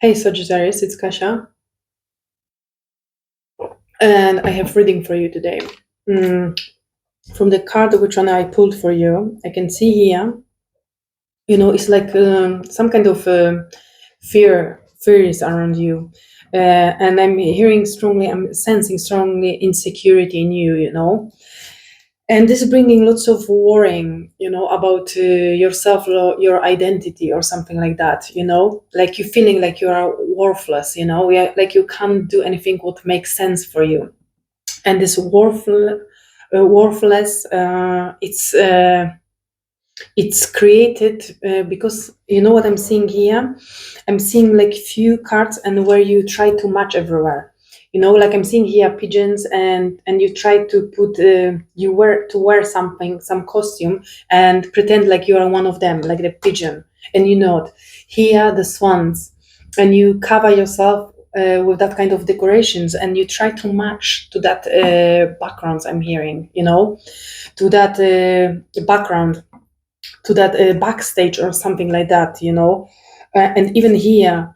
Hey Sagittarius, it's Kasia, and I have reading for you today. Mm, from the card which one I pulled for you, I can see here, it's like some kind of fear is around you, and I'm sensing strongly insecurity in you, and this is bringing lots of worrying, about yourself, your identity, or something like that, like you feeling like you are worthless, like you can't do anything what makes sense for you. And this worthless, it's created because you know what I'm seeing here. I'm seeing like few cards and where you try to match everywhere, like I'm seeing here pigeons, and you try to put wear something, some costume, and pretend like you are one of them, like the pigeon, and not. Here the swans, and you cover yourself with that kind of decorations, and you try to match to that backgrounds I'm hearing, to that background, to that backstage or something like that, and even here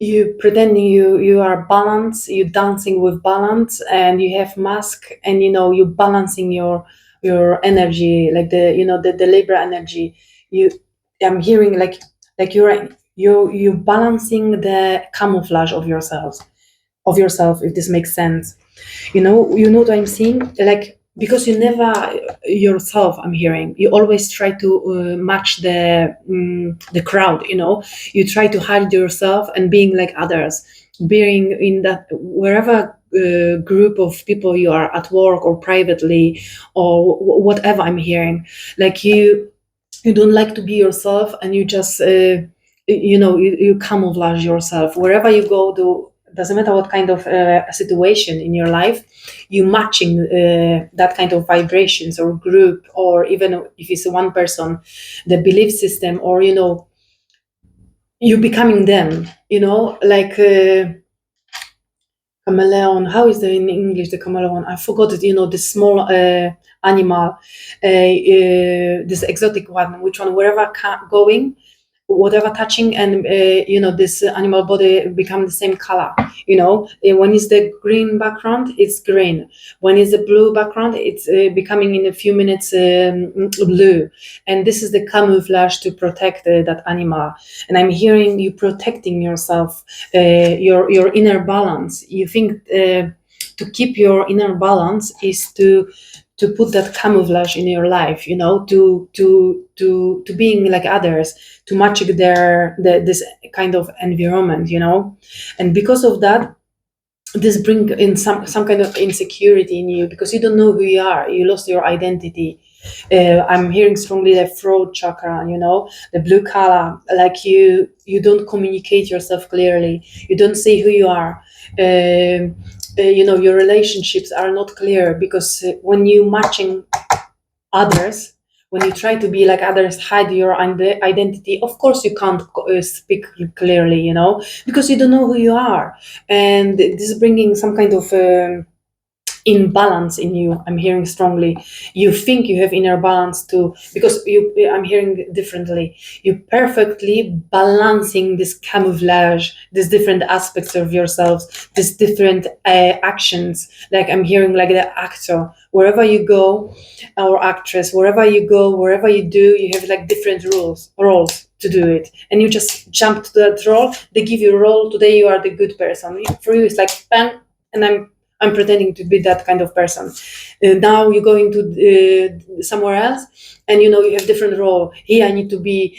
you pretending you are balanced, you dancing with balance, and you have mask, and you balancing your energy, like the Libra energy. you I'm hearing like you balancing the camouflage of yourself, if this makes sense. What I'm seeing, like, because you never yourself, I'm hearing you always try to match the crowd. You try to hide yourself and being like others, being in that wherever group of people you are at work or privately, or whatever I'm hearing. Like you don't like to be yourself, and you just you camouflage yourself wherever you go. Doesn't matter what kind of situation in your life, you matching that kind of vibrations or group, or even if it's one person, the belief system, or you becoming them, like chameleon. How is the in English, the chameleon? I forgot it. The small animal, this exotic one, which one, wherever going, whatever touching, and this animal body become the same color. When it's the green background, it's green. When it's the blue background, it's becoming in a few minutes blue. And this is the camouflage to protect that animal. And I'm hearing you protecting yourself, your inner balance. You think to keep your inner balance is to put that camouflage in your life, to being like others, to match this kind of environment, and because of that, this bring in some kind of insecurity in you, because you don't know who you are. You lost your identity. I'm hearing strongly the throat chakra, the blue color, like you don't communicate yourself clearly. You don't say who you are. Your relationships are not clear, because when you matching others, when you try to be like others, hide your identity, of course you can't speak clearly, because you don't know who you are. And this is bringing some kind of imbalance in you. I'm hearing strongly you think you have inner balance too, because I'm hearing differently. You perfectly balancing this camouflage, these different aspects of yourselves, these different actions. Like I'm hearing like the actor, wherever you go, or actress, wherever you go, wherever you do, you have like different roles to do it, and you just jump to that role. They give you a role. Today you are the good person. For you it's like bam, and I'm pretending to be that kind of person. Now you're going to somewhere else, and you have different role. Here I need to be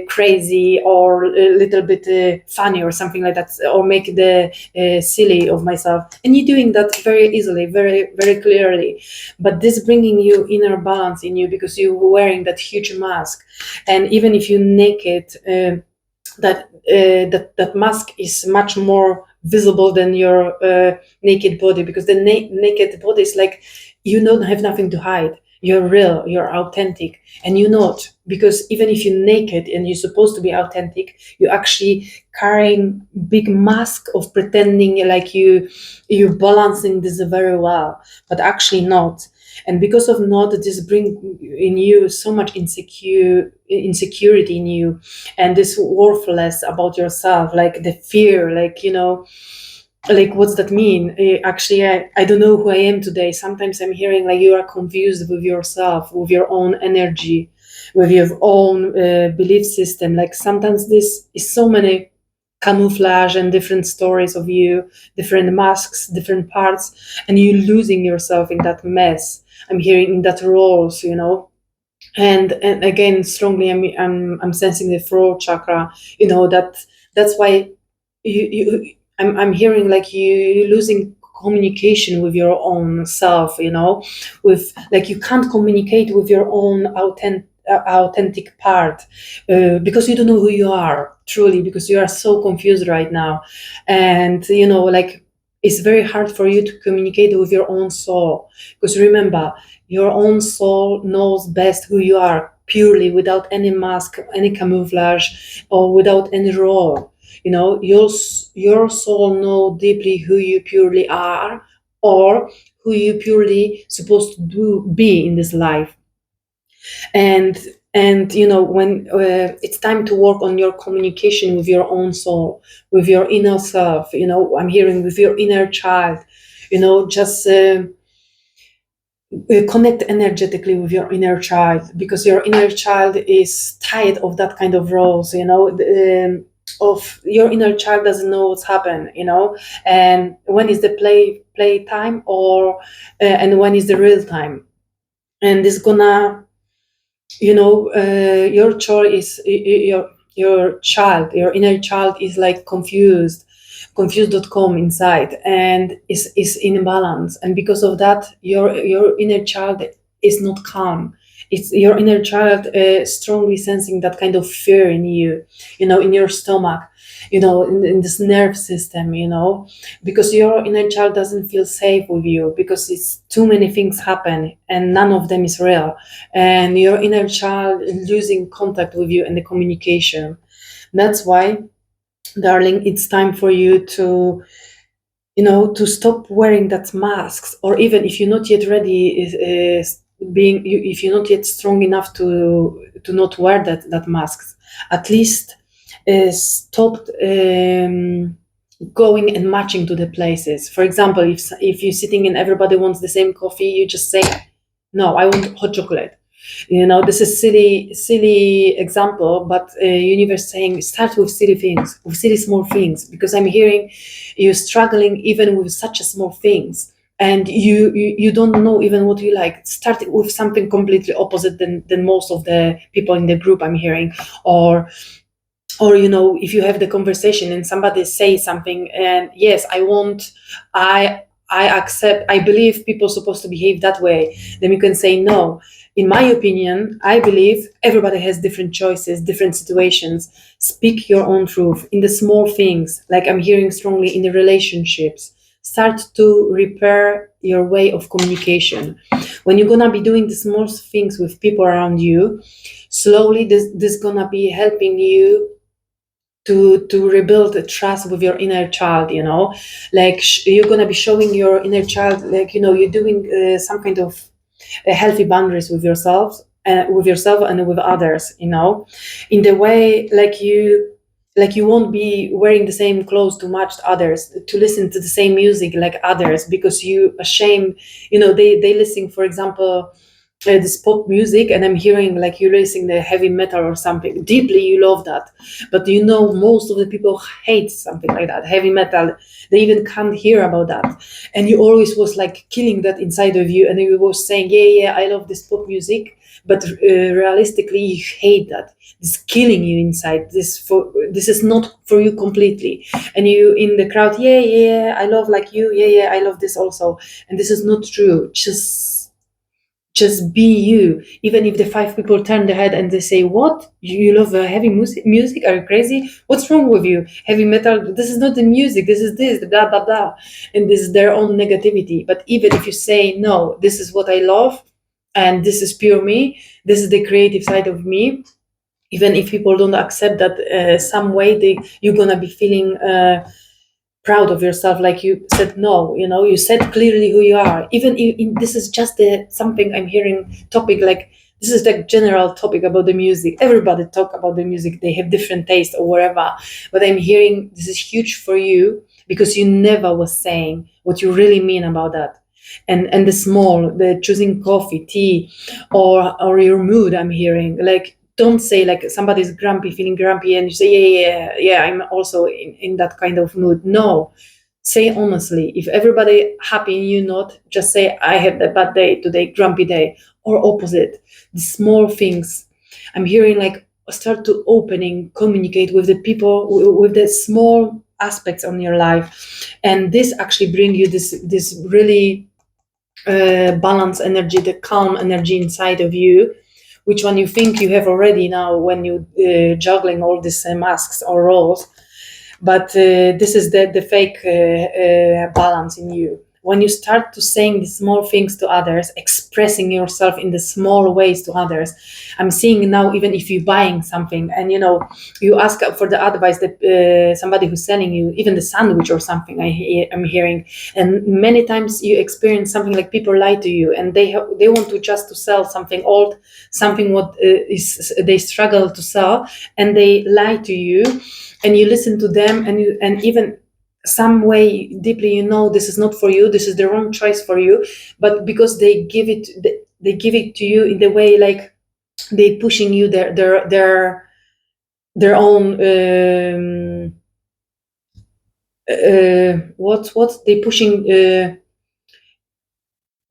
crazy, or a little bit funny, or something like that, or make the silly of myself. And you're doing that very easily, very very clearly. But this bringing you inner balance in you, because you're wearing that huge mask, and even if you're naked. That mask is much more visible than your naked body, because the naked body is like you don't have nothing to hide. You're real, you're authentic, and you're not, because even if you're naked and you're supposed to be authentic, you're actually carrying big mask of pretending like you're balancing this very well, but actually not. And because of not, this bring in you so much insecurity in you, and this worthless about yourself, like the fear, like, like, what's that mean? Actually, I don't know who I am today. Sometimes I'm hearing like you are confused with yourself, with your own energy, with your own belief system. Like sometimes this is so many camouflage and different stories of you, different masks, different parts, and you losing yourself in that mess. I'm hearing in that roles, and again, strongly, I'm sensing the throat chakra. That's why I'm hearing like you losing communication with your own self, with like you can't communicate with your own authentic part, because you don't know who you are truly, because you are so confused right now. And like, it's very hard for you to communicate with your own soul, because remember, your own soul knows best who you are, purely, without any mask, any camouflage, or without any role. Your soul know deeply who you purely are, or who you purely supposed to be in this life. And when it's time to work on your communication with your own soul, with your inner self, I'm hearing with your inner child, just connect energetically with your inner child, because your inner child is tired of that kind of roles, of your inner child doesn't know what's happened, and when is the play time, or and when is the real time. And it's gonna, your choice, your inner child is like confused.com inside, and is in imbalance. And because of that, your inner child is not calm. It's your inner child strongly sensing that kind of fear in you, in your stomach, in this nerve system, because your inner child doesn't feel safe with you, because it's too many things happen and none of them is real, and your inner child is losing contact with you and the communication. That's why, darling, it's time for you to stop wearing that masks, or even if you're not yet ready, if you're not yet strong enough to not wear that masks, at least stop going and matching to the places. For example, if you're sitting and everybody wants the same coffee, you just say, no, I want hot chocolate. This is silly example, but universe saying start with silly things, with silly small things, because I'm hearing you struggling even with such a small things, and you don't know even what you like. Start with something completely opposite than most of the people in the group, I'm hearing. Or if you have the conversation and somebody says something, and yes, I accept, I believe people are supposed to behave that way, then you can say, no, in my opinion, I believe everybody has different choices, different situations. Speak your own truth in the small things, like I'm hearing strongly in the relationships. Start to repair your way of communication. When you're gonna be doing the small things with people around you, slowly this gonna be helping you to rebuild a trust with your inner child, like you're going to be showing your inner child, like, you're doing some kind of healthy boundaries with yourself and with others, in the way, like you won't be wearing the same clothes to match others, to listen to the same music like others, because you ashamed, they listen, for example, this pop music, and I'm hearing like you're listening the heavy metal or something. Deeply, you love that, but most of the people hate something like that, heavy metal. They even can't hear about that, and you always was like killing that inside of you, and you was saying, yeah, I love this pop music, but realistically, you hate that. It's killing you inside. This is not for you completely, and you in the crowd, yeah, I love like you, yeah, I love this also, and this is not true. Just be you. Even if the five people turn their head and they say, what, you love heavy music, are you crazy, what's wrong with you, heavy metal, this is not the music, this is this, blah blah blah, and this is their own negativity. But even if you say, no, this is what I love, and this is pure me, this is the creative side of me, even if people don't accept that, some way you're gonna be feeling proud of yourself, like you said no, you said clearly who you are. Even this is just something I'm hearing topic, like this is the general topic about the music. Everybody talk about the music, they have different taste or whatever, but I'm hearing this is huge for you because you never was saying what you really mean about that. And the choosing coffee, tea, or your mood, I'm hearing, like, don't say like somebody's grumpy, feeling grumpy, and you say, yeah, I'm also in that kind of mood. No, say honestly. If everybody happy and you not, just say, I had a bad day today, grumpy day, or opposite. The small things. I'm hearing like start to opening, communicate with the people, with the small aspects on your life, and this actually bring you this really balance energy, the calm energy inside of you, which one you think you have already now when you juggling all these masks or roles. But this is the fake balance in you. When you start to saying the small things to others, expressing yourself in the small ways to others. I'm seeing now, even if you're buying something and you ask for the advice that somebody who's selling you even the sandwich or something, I'm hearing, and many times you experience something like people lie to you, and they want to just to sell something old, something what is they struggle to sell, and they lie to you, and you listen to them, and even some way deeply this is not for you, this is the wrong choice for you, but because they give it to you in the way like they pushing you their own what they pushing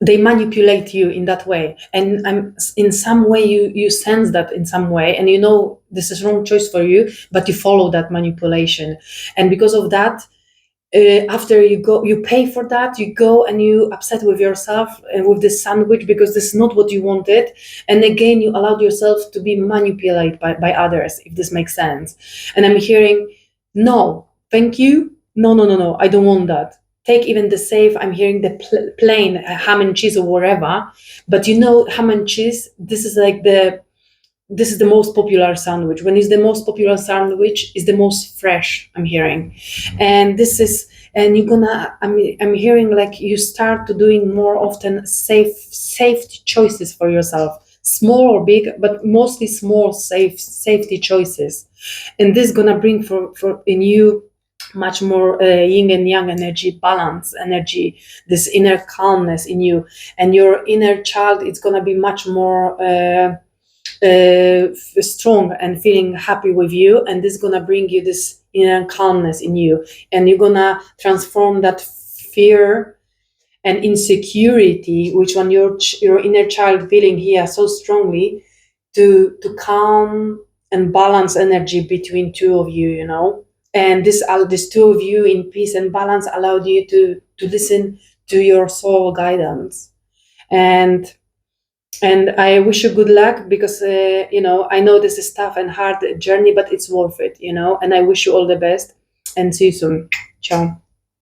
they manipulate you in that way, and in some way you sense that in some way, and this is wrong choice for you, but you follow that manipulation, and because of that, after you pay for that, you go and you upset with yourself and with this sandwich because this is not what you wanted, and again you allowed yourself to be manipulated by others, if this makes sense. And I'm hearing, no, thank you, no, no, no, no, I don't want that. Take even the safe, I'm hearing the plain ham and cheese or whatever, but ham and cheese, this is the most popular sandwich. When it's the most popular sandwich, is the most fresh, I'm hearing. And and you're gonna, I'm hearing like you start to doing more often safe choices for yourself, small or big, but mostly small safety choices. And this gonna bring for in you much more yin and yang energy, balance energy, this inner calmness in you, and your inner child is gonna be much more strong and feeling happy with you, and this is gonna bring you this inner calmness in you, and you're gonna transform that fear and insecurity, which when your inner child feeling here so strongly, to calm and balance energy between two of you, and this two of you in peace and balance allowed you to listen to your soul guidance. And I wish you good luck, because I know this is tough and hard journey, but it's worth it, and I wish you all the best, and see you soon. Ciao.